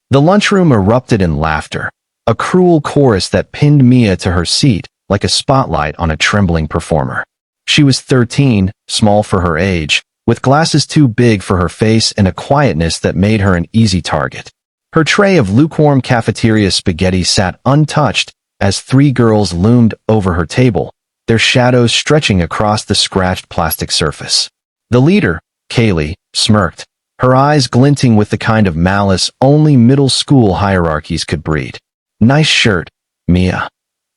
The lunchroom erupted in laughter, a cruel chorus that pinned Mia to her seat like a spotlight on a trembling performer. She was 13, small for her age, with glasses too big for her face and a quietness that made her an easy target. Her tray of lukewarm cafeteria spaghetti sat untouched as three girls loomed over her table, their shadows stretching across the scratched plastic surface. The leader, Kaylee, smirked, her eyes glinting with the kind of malice only middle school hierarchies could breed. "Nice shirt, Mia,"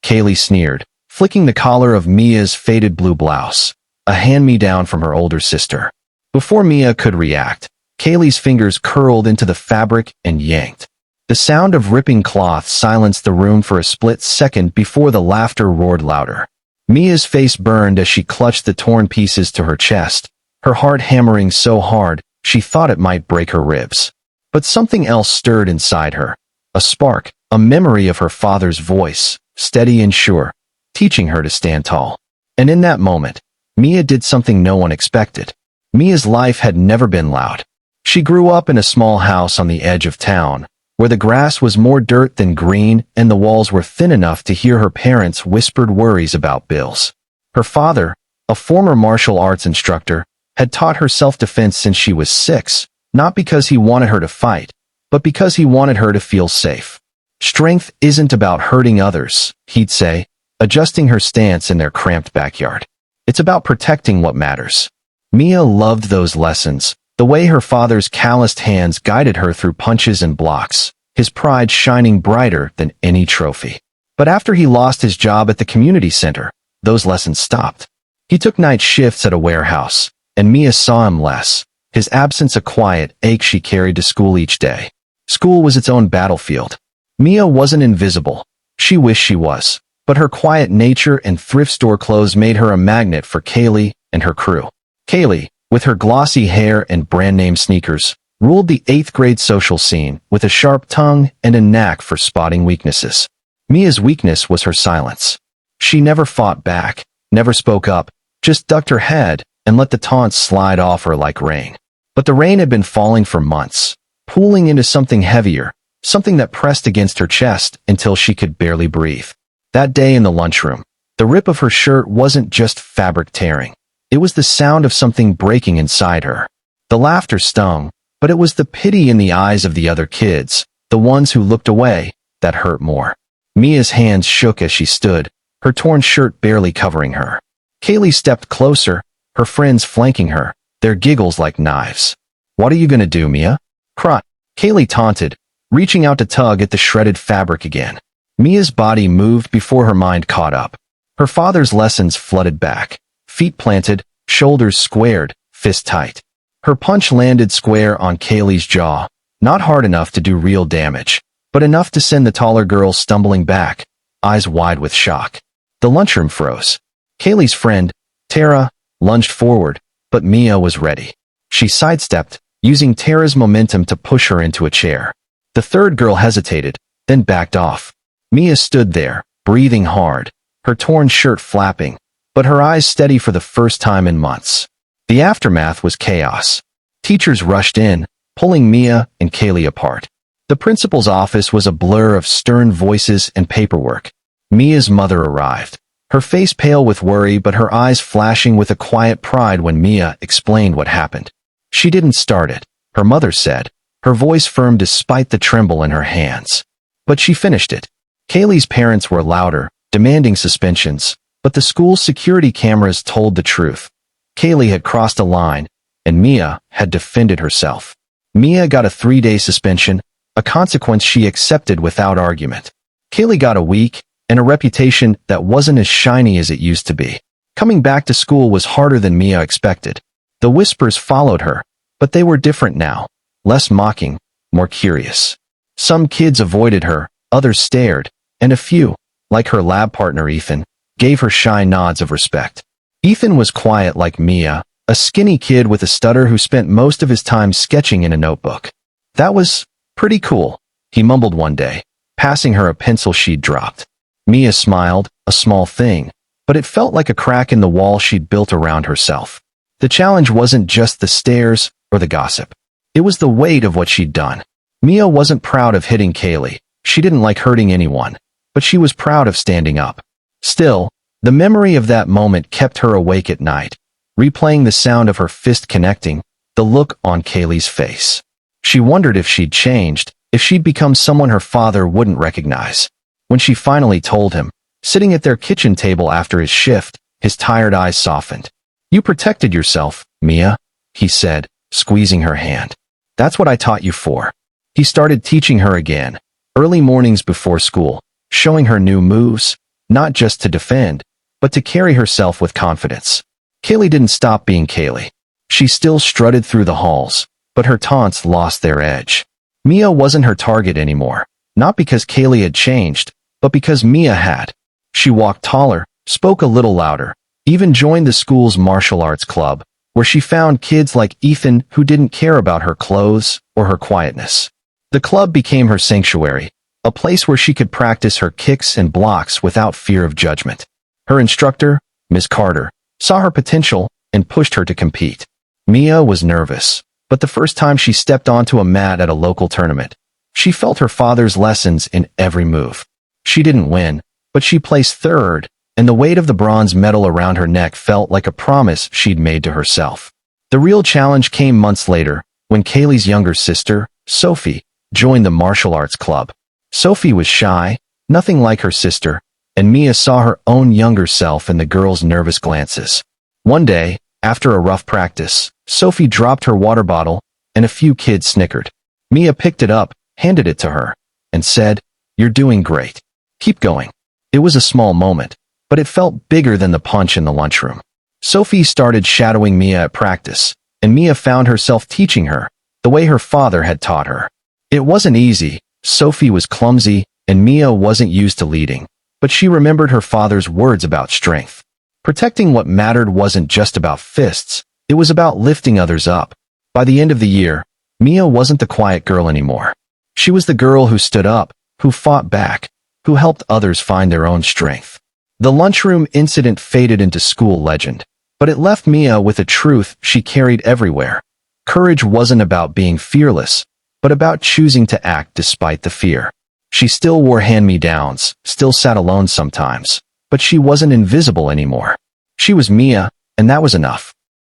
Kaylee sneered, flicking the collar of Mia's faded blue blouse, a hand-me-down from her older sister. Before Mia could react, Kaylee's fingers curled into the fabric and yanked. The sound of ripping cloth silenced the room for a split second before the laughter roared louder. Mia's face burned as she clutched the torn pieces to her chest, her heart hammering so hard she thought it might break her ribs. But something else stirred inside her. A spark, a memory of her father's voice, steady and sure, teaching her to stand tall. And in that moment, Mia did something no one expected. Mia's life had never been loud. She grew up in a small house on the edge of town, where the grass was more dirt than green and the walls were thin enough to hear her parents' whispered worries about bills. Her father, a former martial arts instructor, had taught her self-defense since she was 6, not because he wanted her to fight, but because he wanted her to feel safe. "Strength isn't about hurting others," he'd say, adjusting her stance in their cramped backyard. "It's about protecting what matters." Mia loved those lessons, the way her father's calloused hands guided her through punches and blocks, his pride shining brighter than any trophy. But after he lost his job at the community center, those lessons stopped. He took night shifts at a warehouse, and Mia saw him less, his absence a quiet ache she carried to school each day. School was its own battlefield. Mia wasn't invisible. She wished she was, but her quiet nature and thrift store clothes made her a magnet for Kaylee and her crew. Kaylee, with her glossy hair and brand-name sneakers, ruled the 8th grade social scene with a sharp tongue and a knack for spotting weaknesses. Mia's weakness was her silence. She never fought back, never spoke up, just ducked her head and let the taunts slide off her like rain. But the rain had been falling for months, pooling into something heavier, something that pressed against her chest until she could barely breathe. That day in the lunchroom, the rip of her shirt wasn't just fabric tearing. It was the sound of something breaking inside her. The laughter stung, but it was the pity in the eyes of the other kids, the ones who looked away, that hurt more. Mia's hands shook as she stood, her torn shirt barely covering her. Kaylee stepped closer, her friends flanking her, their giggles like knives. "What are you gonna do, Mia?" Kaylee taunted, reaching out to tug at the shredded fabric again. Mia's body moved before her mind caught up. Her father's lessons flooded back. Feet planted, shoulders squared, fist tight. Her punch landed square on Kaylee's jaw, not hard enough to do real damage, but enough to send the taller girl stumbling back, eyes wide with shock. The lunchroom froze. Kaylee's friend, Tara, lunged forward, but Mia was ready. She sidestepped, using Tara's momentum to push her into a chair. The third girl hesitated, then backed off. Mia stood there, breathing hard, her torn shirt flapping, but her eyes steady for the first time in months. The aftermath was chaos. Teachers rushed in, pulling Mia and Kaylee apart. The principal's office was a blur of stern voices and paperwork. Mia's mother arrived, her face pale with worry but her eyes flashing with a quiet pride when Mia explained what happened. She didn't start it, her mother said, her voice firm despite the tremble in her hands. But she finished it. Kaylee's parents were louder, demanding suspensions, but the school's security cameras told the truth. Kaylee had crossed a line, and Mia had defended herself. Mia got a 3-day suspension, a consequence she accepted without argument. Kaylee got a week, and a reputation that wasn't as shiny as it used to be. Coming back to school was harder than Mia expected. The whispers followed her, but they were different now, less mocking, more curious. Some kids avoided her, others stared, and a few, like her lab partner Ethan, gave her shy nods of respect. Ethan was quiet like Mia, a skinny kid with a stutter who spent most of his time sketching in a notebook. "That was pretty cool," he mumbled one day, passing her a pencil she'd dropped. Mia smiled, a small thing, but it felt like a crack in the wall she'd built around herself. The challenge wasn't just the stares or the gossip. It was the weight of what she'd done. Mia wasn't proud of hitting Kaylee. She didn't like hurting anyone, but she was proud of standing up. Still, the memory of that moment kept her awake at night, replaying the sound of her fist connecting, the look on Kaylee's face. She wondered if she'd changed, if she'd become someone her father wouldn't recognize. When she finally told him, sitting at their kitchen table after his shift, his tired eyes softened. "You protected yourself, Mia," he said, squeezing her hand. "That's what I taught you for." He started teaching her again, early mornings before school, showing her new moves, not just to defend, but to carry herself with confidence. Kaylee didn't stop being Kaylee. She still strutted through the halls, but her taunts lost their edge. Mia wasn't her target anymore, not because Kaylee had changed, but because Mia had. She walked taller, spoke a little louder, even joined the school's martial arts club, where she found kids like Ethan who didn't care about her clothes or her quietness. The club became her sanctuary, a place where she could practice her kicks and blocks without fear of judgment. Her instructor, Miss Carter, saw her potential and pushed her to compete. Mia was nervous, but the first time she stepped onto a mat at a local tournament, she felt her father's lessons in every move. She didn't win, but she placed third, and the weight of the bronze medal around her neck felt like a promise she'd made to herself. The real challenge came months later, when Kaylee's younger sister, Sophie, joined the martial arts club. Sophie was shy, nothing like her sister, and Mia saw her own younger self in the girl's nervous glances. One day, after a rough practice, Sophie dropped her water bottle, and a few kids snickered. Mia picked it up, handed it to her, and said, "You're doing great. Keep going." It was a small moment, but it felt bigger than the punch in the lunchroom. Sophie started shadowing Mia at practice, and Mia found herself teaching her, the way her father had taught her. It wasn't easy. Sophie was clumsy, and Mia wasn't used to leading, but she remembered her father's words about strength. Protecting what mattered wasn't just about fists, it was about lifting others up. By the end of the year, Mia wasn't the quiet girl anymore. She was the girl who stood up, who fought back, who helped others find their own strength. The lunchroom incident faded into school legend, but it left Mia with a truth she carried everywhere. Courage wasn't about being fearless, but about choosing to act despite the fear. She still wore hand-me-downs, still sat alone sometimes, but she wasn't invisible anymore. She was Mia, and that was enough.